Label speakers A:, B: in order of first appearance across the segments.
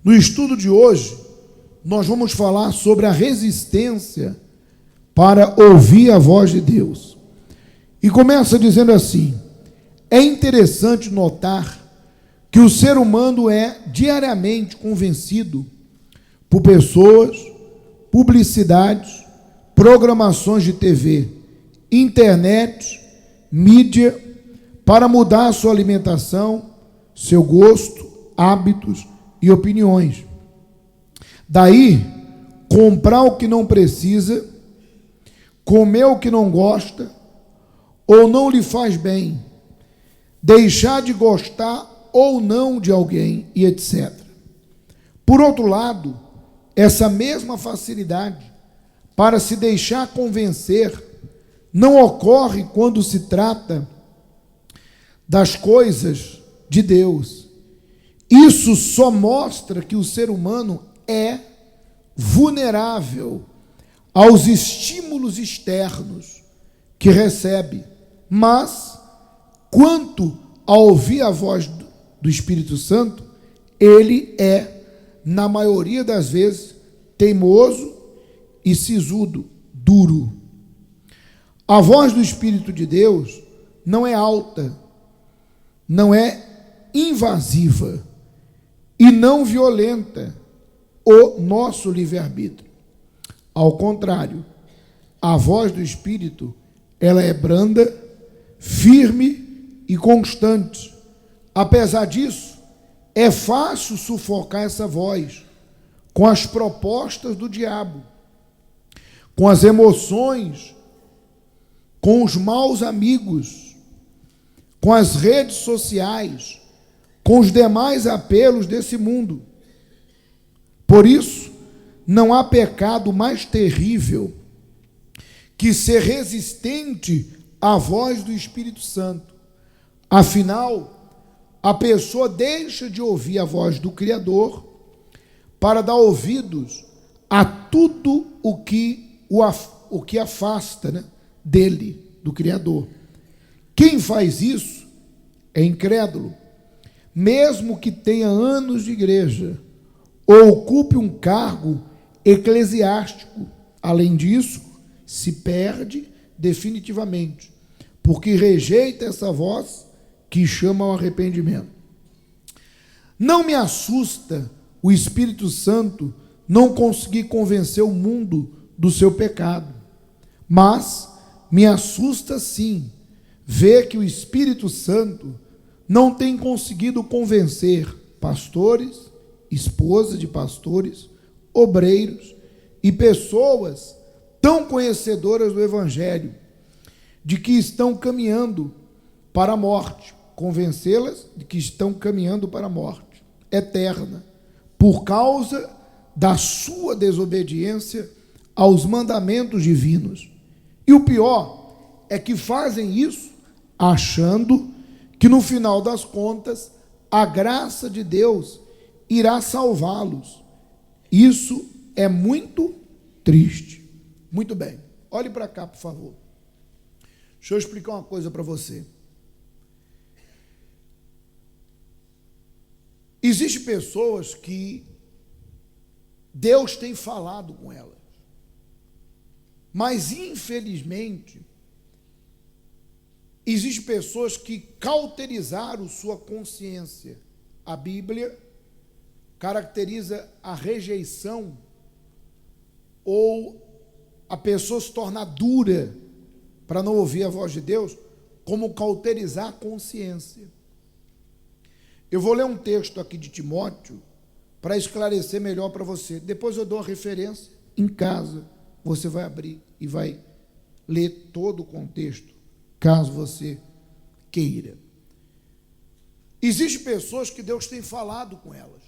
A: No estudo de hoje, nós vamos falar sobre a resistência para ouvir a voz de Deus. E começa dizendo assim: é interessante notar que o ser humano é diariamente convencido por pessoas, publicidades, programações de TV, internet, mídia, para mudar sua alimentação, seu gosto, hábitos e opiniões. Daí, comprar o que não precisa, comer o que não gosta ou não lhe faz bem, deixar de gostar ou não de alguém e etc. Por outro lado, essa mesma facilidade para se deixar convencer não ocorre quando se trata das coisas de Deus. Isso só mostra que o ser humano é vulnerável aos estímulos externos que recebe, mas quanto a ouvir a voz do Espírito Santo, ele é, na maioria das vezes, teimoso e sisudo, duro. A voz do Espírito de Deus não é alta, não é invasiva e não violenta o nosso livre-arbítrio. Ao contrário, a voz do Espírito, ela é branda, firme e constante. Apesar disso, é fácil sufocar essa voz com as propostas do diabo, com as emoções, com os maus amigos, com as redes sociais, com os demais apelos desse mundo. Por isso, não há pecado mais terrível que ser resistente à voz do Espírito Santo. Afinal, a pessoa deixa de ouvir a voz do Criador para dar ouvidos a tudo o que afasta, dele, do Criador. Quem faz isso é incrédulo, mesmo que tenha anos de igreja ou ocupe um cargo eclesiástico. Além disso, se perde definitivamente, porque rejeita essa voz que chama ao arrependimento. Não me assusta o Espírito Santo não conseguir convencer o mundo do seu pecado, mas me assusta sim ver que o Espírito Santo não tem conseguido convencer pastores, esposas de pastores, obreiros e pessoas tão conhecedoras do Evangelho, de que estão caminhando para a morte, convencê-las de que estão caminhando para a morte eterna, por causa da sua desobediência aos mandamentos divinos. E o pior é que fazem isso achando que no final das contas a graça de Deus irá salvá-los. Isso é muito triste. Muito bem, olhe para cá, por favor. Deixa eu explicar uma coisa para você. Existem pessoas que Deus tem falado com elas, mas infelizmente existem pessoas que cauterizaram sua consciência. A Bíblia caracteriza a rejeição ou a pessoa se tornar dura para não ouvir a voz de Deus como cauterizar a consciência. Eu vou ler um texto aqui de Timóteo para esclarecer melhor para você. Depois eu dou a referência em casa. Você vai abrir e vai ler todo o contexto, caso você queira. Existem pessoas que Deus tem falado com elas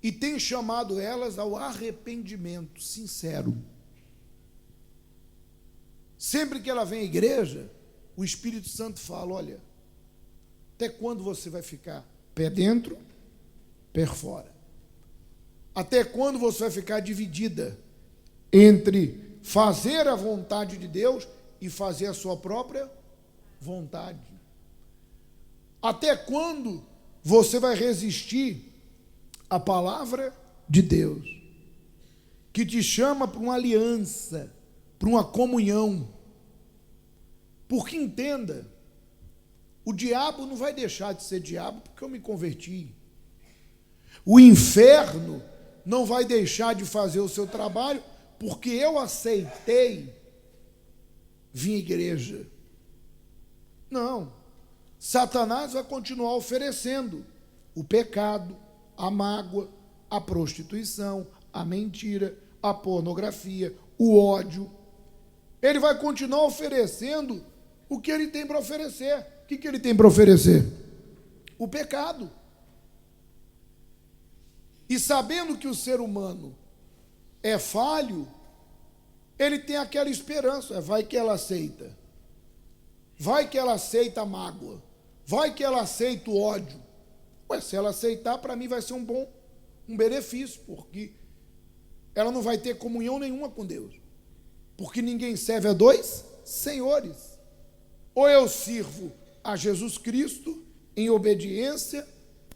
A: e tem chamado elas ao arrependimento sincero. Sempre que ela vem à igreja, o Espírito Santo fala: olha, até quando você vai ficar pé dentro, pé fora? Até quando você vai ficar dividida entre fazer a vontade de Deus e fazer a sua própria vontade? Até quando você vai resistir a palavra de Deus, que te chama para uma aliança, para uma comunhão. Porque entenda, o diabo não vai deixar de ser diabo porque eu me converti. O inferno não vai deixar de fazer o seu trabalho porque eu aceitei vir à igreja. Não. Satanás vai continuar oferecendo o pecado, a mágoa, a prostituição, a mentira, a pornografia, o ódio. Ele vai continuar oferecendo o que ele tem para oferecer. O que ele tem para oferecer? O pecado. E sabendo que o ser humano é falho, ele tem aquela esperança, vai que ela aceita. Vai que ela aceita a mágoa. Vai que ela aceita o ódio. Ué, se ela aceitar, para mim vai ser um benefício, porque ela não vai ter comunhão nenhuma com Deus. Porque ninguém serve a dois senhores. Ou eu sirvo a Jesus Cristo em obediência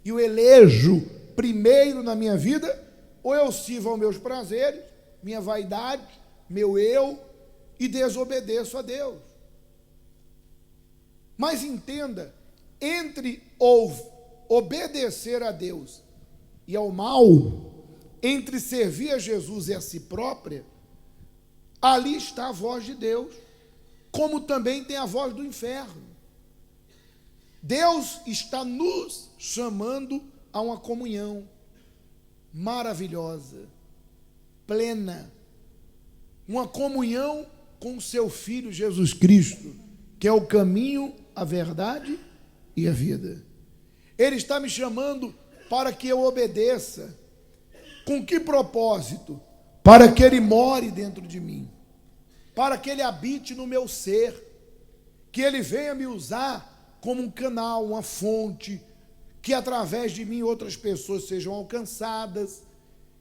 A: e o elejo primeiro na minha vida, ou eu sirvo aos meus prazeres, minha vaidade, meu eu, e desobedeço a Deus. Mas entenda, entre obedecer a Deus e ao mal, entre servir a Jesus e a si própria, ali está a voz de Deus, como também tem a voz do inferno. Deus está nos chamando a uma comunhão maravilhosa, plena, uma comunhão com o seu Filho Jesus Cristo, que é o caminho, a verdade e a vida. Ele está me chamando para que eu obedeça. Com que propósito? Para que Ele more dentro de mim, para que Ele habite no meu ser, que Ele venha me usar como um canal, uma fonte, que através de mim outras pessoas sejam alcançadas,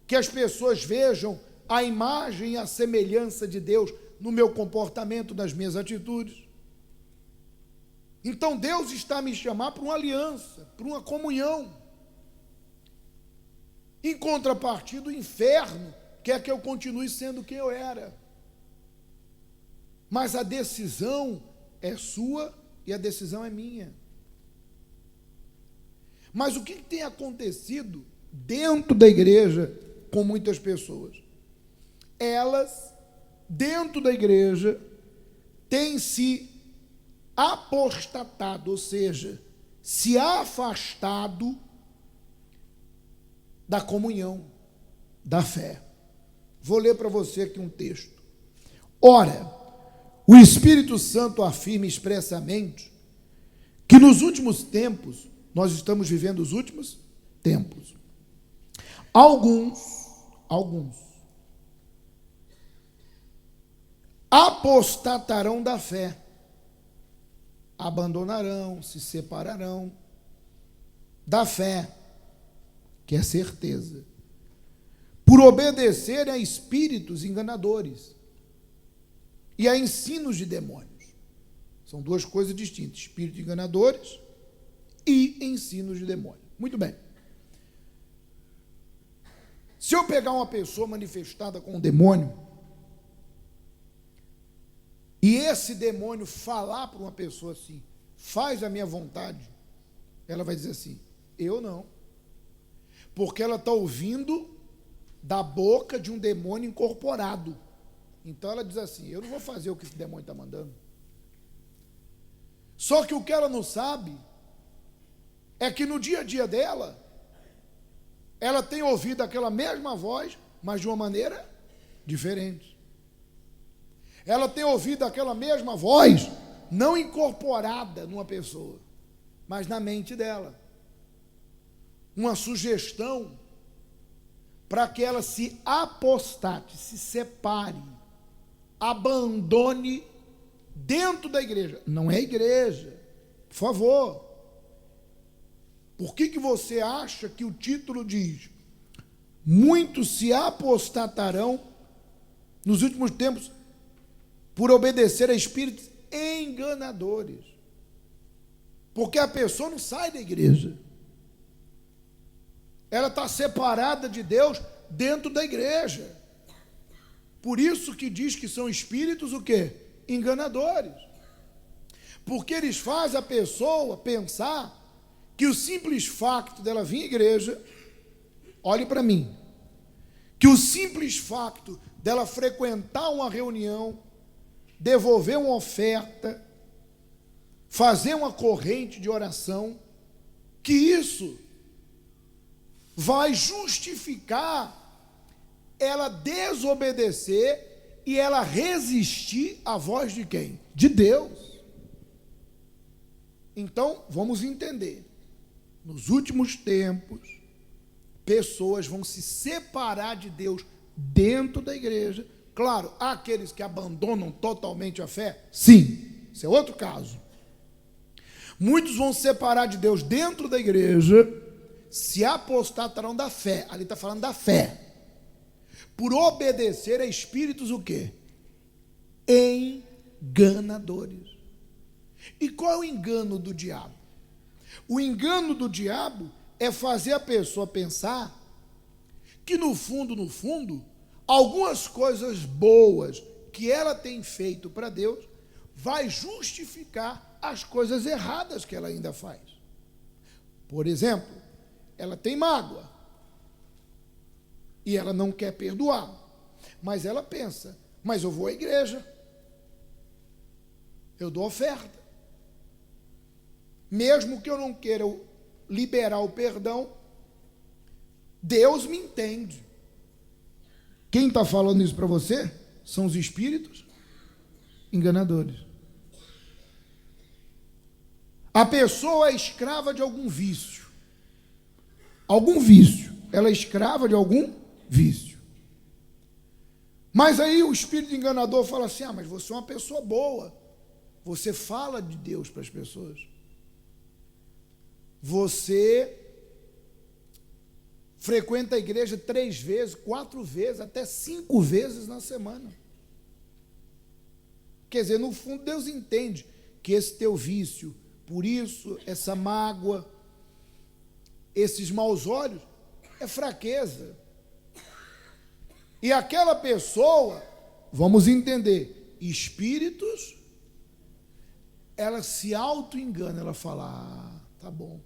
A: que as pessoas vejam a imagem e a semelhança de Deus no meu comportamento, nas minhas atitudes. Então Deus está a me chamar para uma aliança, para uma comunhão. Em contrapartida, o inferno quer que eu continue sendo quem eu era. Mas a decisão é sua e a decisão é minha. Mas o que tem acontecido dentro da igreja com muitas pessoas? Elas, dentro da igreja, têm se apostatado, ou seja, se afastado da comunhão, da fé. Vou ler para você aqui um texto. Ora, o Espírito Santo afirma expressamente que nos últimos tempos, nós estamos vivendo os últimos tempos. Alguns apostatarão da fé, abandonarão, se separarão da fé, que é certeza, por obedecerem a espíritos enganadores e a ensinos de demônios. São duas coisas distintas, espíritos enganadores e ensinos de demônio. Muito bem. Se eu pegar uma pessoa manifestada com um demônio, e esse demônio falar para uma pessoa assim, faz a minha vontade, ela vai dizer assim, eu não. Porque ela está ouvindo da boca de um demônio incorporado. Então ela diz assim, eu não vou fazer o que esse demônio está mandando. Só que o que ela não sabe é que no dia a dia dela, ela tem ouvido aquela mesma voz, mas de uma maneira diferente. Ela tem ouvido aquela mesma voz, não incorporada numa pessoa, mas na mente dela. Uma sugestão para que ela se apostate, se separe, abandone dentro da igreja. Não é igreja, por favor. Por que você acha que o título diz: muitos se apostatarão nos últimos tempos por obedecer a espíritos enganadores? Porque a pessoa não sai da igreja. ela está separada de Deus dentro da igreja. Por isso que diz que são espíritos o quê? Enganadores. Porque eles fazem a pessoa pensar que o simples facto dela vir à igreja, olhe para mim, que o simples facto dela frequentar uma reunião, devolver uma oferta, fazer uma corrente de oração, que isso vai justificar ela desobedecer e ela resistir à voz de quem? De Deus. Então, vamos entender. Nos últimos tempos, pessoas vão se separar de Deus dentro da igreja. Claro, há aqueles que abandonam totalmente a fé? Sim, isso é outro caso. Muitos vão se separar de Deus dentro da igreja, se apostatarão da fé. Ali está falando da fé. Por obedecer a espíritos o quê? Enganadores. E qual é o engano do diabo? O engano do diabo é fazer a pessoa pensar que no fundo, algumas coisas boas que ela tem feito para Deus vai justificar as coisas erradas que ela ainda faz. Por exemplo, ela tem mágoa e ela não quer perdoar, mas ela pensa, mas eu vou à igreja, eu dou oferta, mesmo que eu não queira liberar o perdão, Deus me entende. Quem está falando isso para você são os espíritos enganadores. A pessoa é escrava de algum vício. Algum vício. Ela é escrava de algum vício. Mas aí o espírito enganador fala assim, mas você é uma pessoa boa. Você fala de Deus para as pessoas. Você frequenta a igreja 3 vezes, 4 vezes, até 5 vezes na semana. Quer dizer, no fundo, Deus entende que esse teu vício, por isso, essa mágoa, esses maus olhos, é fraqueza. E aquela pessoa, vamos entender, espíritos, ela se auto-engana, ela fala, tá bom,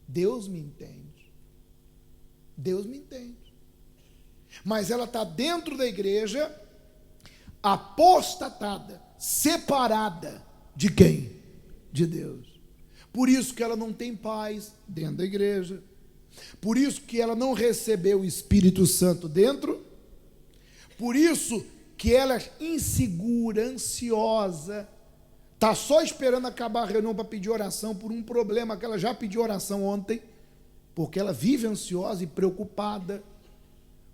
A: Deus me entende. Deus me entende. Mas ela está dentro da igreja, apostatada, separada de quem? De Deus. Por isso que ela não tem paz dentro da igreja. Por isso que ela não recebeu o Espírito Santo dentro. Por isso que ela é insegura, ansiosa, está só esperando acabar a reunião para pedir oração por um problema que ela já pediu oração ontem, porque ela vive ansiosa e preocupada.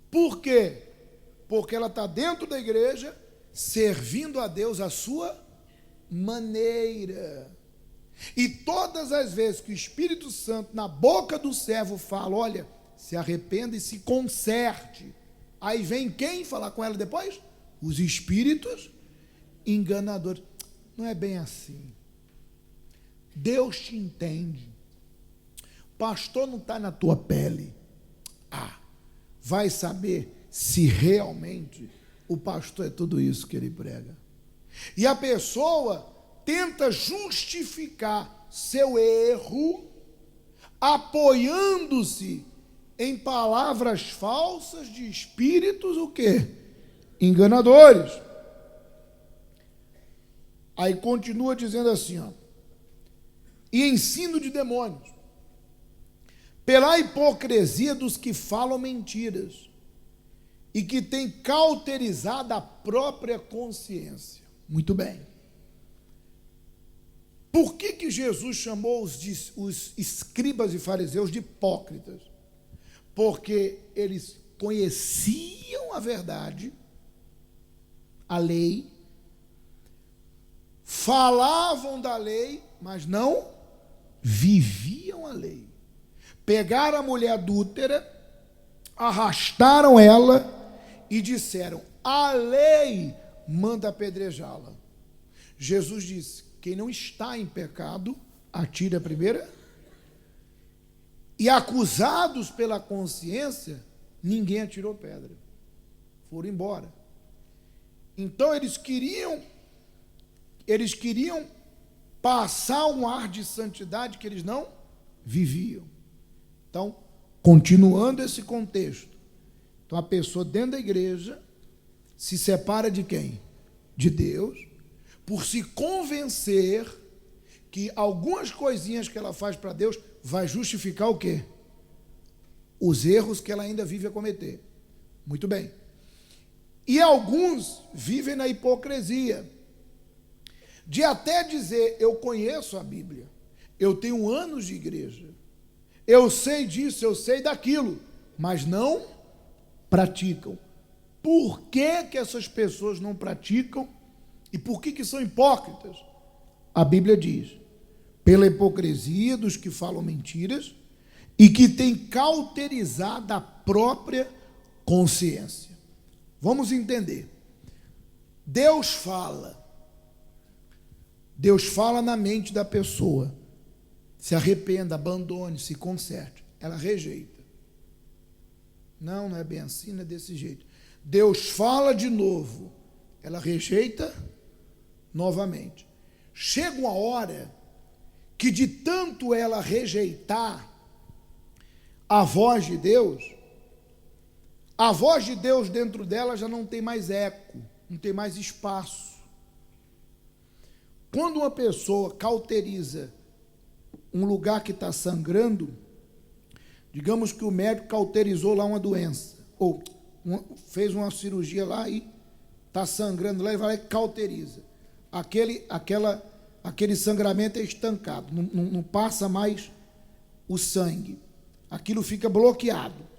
A: Por quê? Porque ela está dentro da igreja, servindo a Deus à sua maneira. E todas as vezes que o Espírito Santo, na boca do servo, fala, olha, se arrependa e se conserte. Aí vem quem falar com ela depois? Os espíritos enganadores. Não é bem assim. Deus te entende. Pastor não está na tua pele. Vai saber se realmente o pastor é tudo isso que ele prega. E a pessoa tenta justificar seu erro apoiando-se em palavras falsas de espíritos o quê? Enganadores. Aí continua dizendo assim, e ensino de demônios, pela hipocrisia dos que falam mentiras e que têm cauterizado a própria consciência. Muito bem. Por que Jesus chamou os escribas e fariseus de hipócritas? Porque eles conheciam a verdade, a lei, falavam da lei, mas não viviam a lei. Pegaram a mulher adúltera, arrastaram ela e disseram, a lei manda apedrejá-la. Jesus disse, quem não está em pecado, atire a primeira. E acusados pela consciência, ninguém atirou pedra. Foram embora. Então eles queriam passar um ar de santidade que eles não viviam. Então, continuando esse contexto, então a pessoa dentro da igreja se separa de quem? De Deus, por se convencer que algumas coisinhas que ela faz para Deus vai justificar o quê? Os erros que ela ainda vive a cometer. Muito bem. E alguns vivem na hipocrisia, de até dizer, eu conheço a Bíblia, eu tenho anos de igreja, eu sei disso, eu sei daquilo, mas não praticam. Por que que essas pessoas não praticam e por que que são hipócritas? A Bíblia diz, pela hipocrisia dos que falam mentiras e que têm cauterizado a própria consciência. Vamos entender. Deus fala na mente da pessoa. Se arrependa, abandone, se conserte. Ela rejeita. Não é bem assim, não é desse jeito. Deus fala de novo. Ela rejeita novamente. Chega uma hora que de tanto ela rejeitar a voz de Deus, a voz de Deus dentro dela já não tem mais eco, não tem mais espaço. Quando uma pessoa cauteriza um lugar que está sangrando, digamos que o médico cauterizou lá uma doença, ou fez uma cirurgia lá e está sangrando lá e vai lá e cauteriza. Aquele sangramento é estancado, não passa mais o sangue. Aquilo fica bloqueado.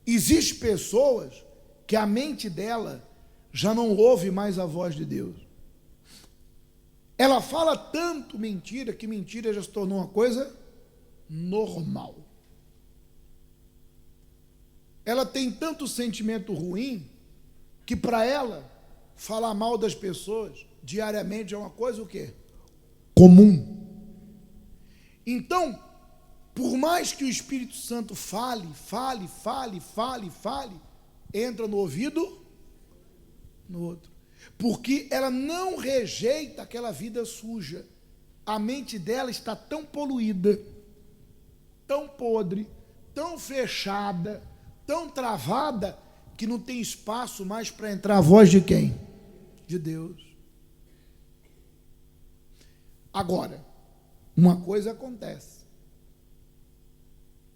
A: Existem pessoas que a mente dela já não ouve mais a voz de Deus. Ela fala tanto mentira que mentira já se tornou uma coisa normal. Ela tem tanto sentimento ruim que para ela falar mal das pessoas diariamente é uma coisa o quê? Comum. Então, por mais que o Espírito Santo fale, entra no ouvido, no outro. Porque ela não rejeita aquela vida suja. A mente dela está tão poluída, tão podre, tão fechada, tão travada, que não tem espaço mais para entrar a voz de quem? De Deus. Agora, uma coisa acontece.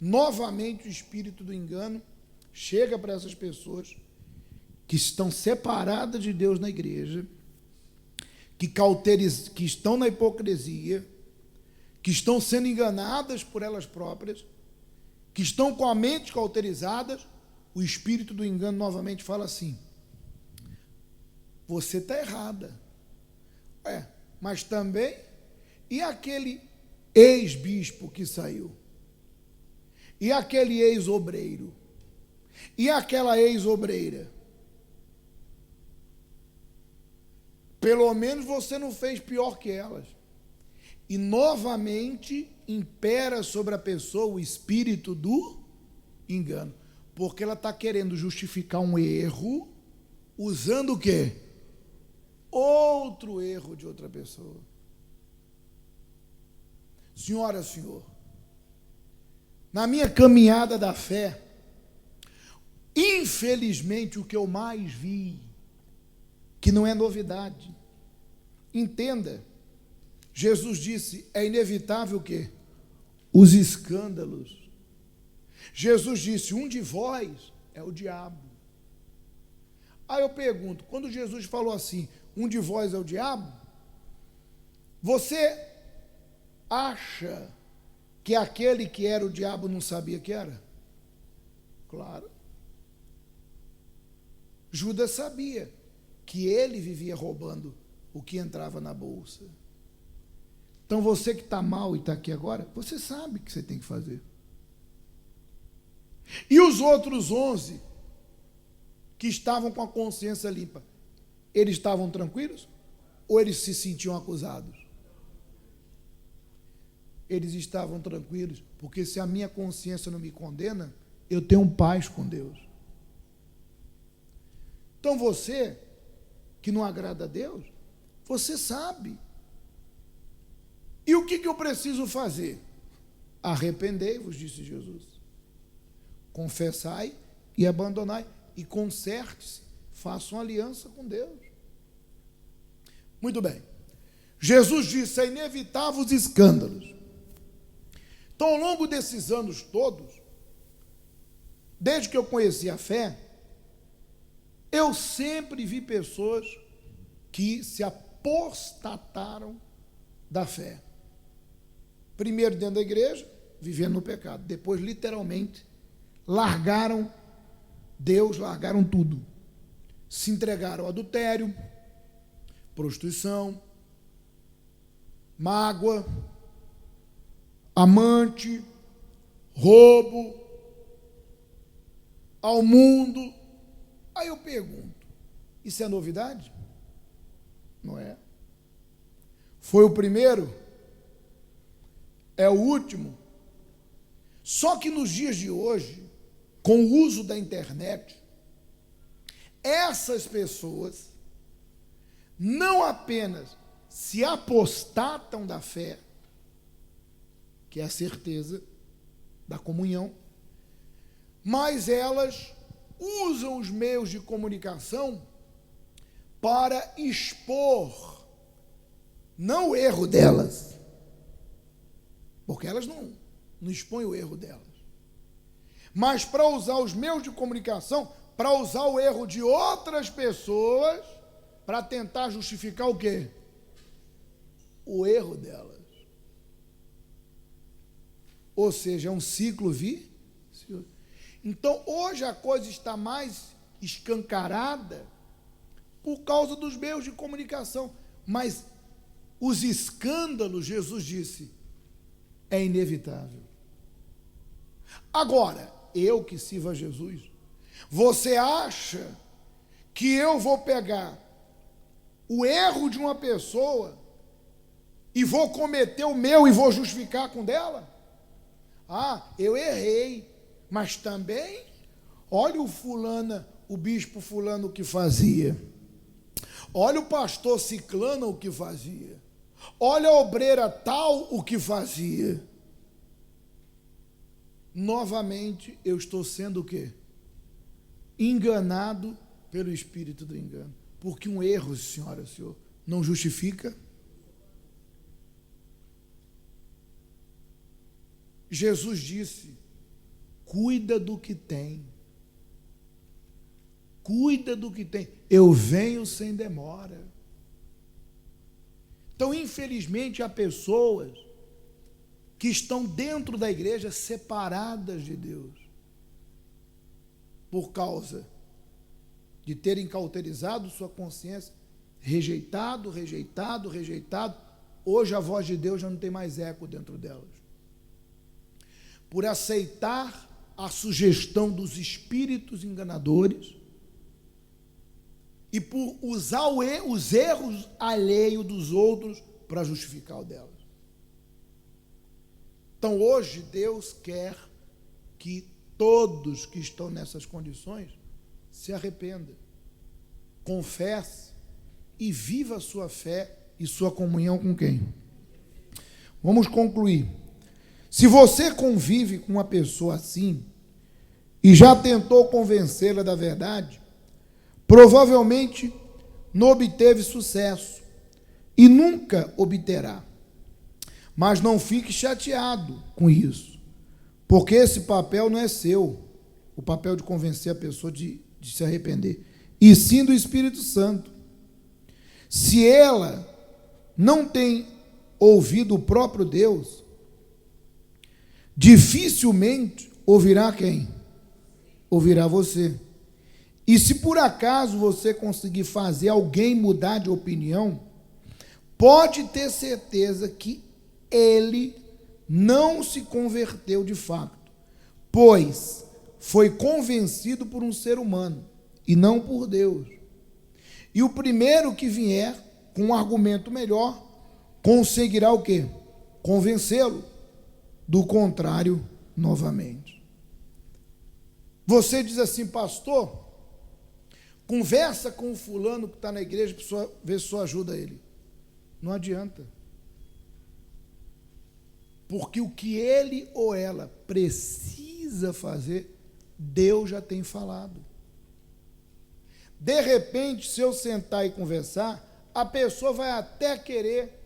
A: Novamente o espírito do engano chega para essas pessoas que estão separadas de Deus na igreja, que estão na hipocrisia, que estão sendo enganadas por elas próprias, que estão com a mente cauterizadas. O espírito do engano novamente fala assim: você está errada. Mas também, e aquele ex-bispo que saiu? E aquele ex-obreiro? E aquela ex-obreira? Pelo menos você não fez pior que elas. E novamente impera sobre a pessoa o espírito do engano. Porque ela está querendo justificar um erro usando o quê? Outro erro de outra pessoa. Senhora, senhor, na minha caminhada da fé, infelizmente o que eu mais vi, que não é novidade, entenda, Jesus disse, é inevitável o quê? Os escândalos. Jesus disse, um de vós é o diabo. Aí eu pergunto, quando Jesus falou assim, um de vós é o diabo, você acha que aquele que era o diabo não sabia que era? Claro. Judas sabia que ele vivia roubando o que entrava na bolsa. Então você que está mal e está aqui agora, você sabe o que você tem que fazer. E os outros 11 que estavam com a consciência limpa, eles estavam tranquilos? Ou eles se sentiam acusados? eles estavam tranquilos, porque se a minha consciência não me condena, eu tenho paz com Deus. Então você, que não agrada a Deus, você sabe. E o que eu preciso fazer? Arrependei-vos, disse Jesus. Confessai e abandonai, e conserte-se, façam aliança com Deus. Muito bem. Jesus disse, é inevitável os escândalos. Então, ao longo desses anos todos, desde que eu conheci a fé, eu sempre vi pessoas que se apostataram da fé. Primeiro dentro da igreja, vivendo no pecado. Depois, literalmente, largaram Deus, largaram tudo. Se entregaram ao adultério, prostituição, mágoa, amante, roubo, ao mundo. Aí eu pergunto, isso é novidade? Não é. Foi o primeiro? É o último? Só que nos dias de hoje, com o uso da internet, essas pessoas não apenas se apostatam da fé, que é a certeza da comunhão, mas elas usam os meios de comunicação para expor, não o erro delas, porque elas não expõem o erro delas, mas para usar os meios de comunicação, para usar o erro de outras pessoas, para tentar justificar o quê? O erro delas. Ou seja, é um ciclo vicioso. Então, hoje a coisa está mais escancarada por causa dos meios de comunicação. Mas os escândalos, Jesus disse, é inevitável. Agora, eu que sirvo a Jesus, você acha que eu vou pegar o erro de uma pessoa e vou cometer o meu e vou justificar com dela? Ah, eu errei, mas também, olha o bispo fulano o que fazia. Olha o pastor ciclano o que fazia. Olha a obreira tal o que fazia. Novamente, eu estou sendo o quê? Enganado pelo espírito do engano. Porque um erro, senhora, senhor, não justifica. Jesus disse, cuida do que tem. Cuida do que tem. Eu venho sem demora. Então, infelizmente, há pessoas que estão dentro da igreja separadas de Deus, por causa de terem cauterizado sua consciência, rejeitado. Hoje a voz de Deus já não tem mais eco dentro delas. Por aceitar a sugestão dos espíritos enganadores e por usar os erros alheios dos outros para justificar o delas. Então, hoje, Deus quer que todos que estão nessas condições se arrependam, confesse e viva a sua fé e sua comunhão com quem? Vamos concluir. Se você convive com uma pessoa assim e já tentou convencê-la da verdade, provavelmente não obteve sucesso e nunca obterá. Mas não fique chateado com isso, porque esse papel não é seu, o papel de convencer a pessoa de se arrepender, e sim do Espírito Santo. Se ela não tem ouvido o próprio Deus, dificilmente ouvirá quem? Ouvirá você. E se por acaso você conseguir fazer alguém mudar de opinião, pode ter certeza que ele não se converteu de fato, pois foi convencido por um ser humano e não por Deus. E o primeiro que vier com um argumento melhor conseguirá o quê? Convencê-lo. do contrário novamente. Você diz assim, pastor, conversa com o fulano que está na igreja para ver se só ajuda ele. Não adianta. Porque o que ele ou ela precisa fazer, Deus já tem falado. De repente, se eu sentar e conversar, a pessoa vai até querer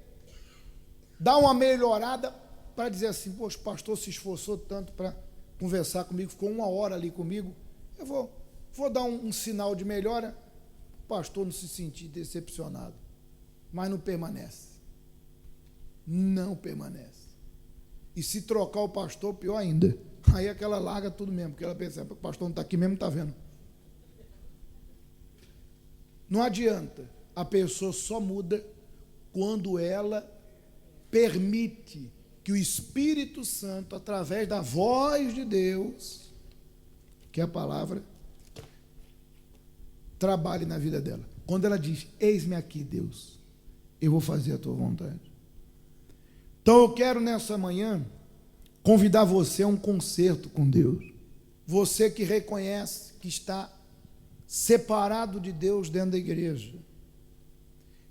A: dar uma melhorada para dizer assim, poxa, o pastor se esforçou tanto para conversar comigo, ficou 1 hora ali comigo, eu vou dar um sinal de melhora, o pastor não se sentir decepcionado, mas não permanece. Não permanece. E se trocar o pastor, pior ainda. Aí é que ela larga tudo mesmo, porque ela pensa, o pastor não está aqui mesmo, não está vendo. Não adianta. A pessoa só muda quando ela permite que o Espírito Santo, através da voz de Deus, que é a palavra, trabalhe na vida dela. Quando ela diz, eis-me aqui, Deus, eu vou fazer a tua vontade. Então eu quero nessa manhã convidar você a um concerto com Deus. Você que reconhece que está separado de Deus dentro da igreja,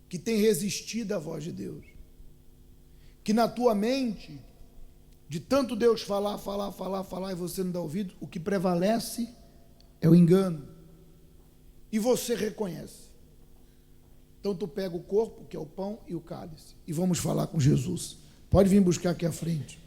A: que tem resistido à voz de Deus, que na tua mente, de tanto Deus falar, e você não dá ouvido, o que prevalece é o engano. E você reconhece. Então tu pega o corpo, que é o pão e o cálice, e vamos falar com Jesus. Pode vir buscar aqui à frente.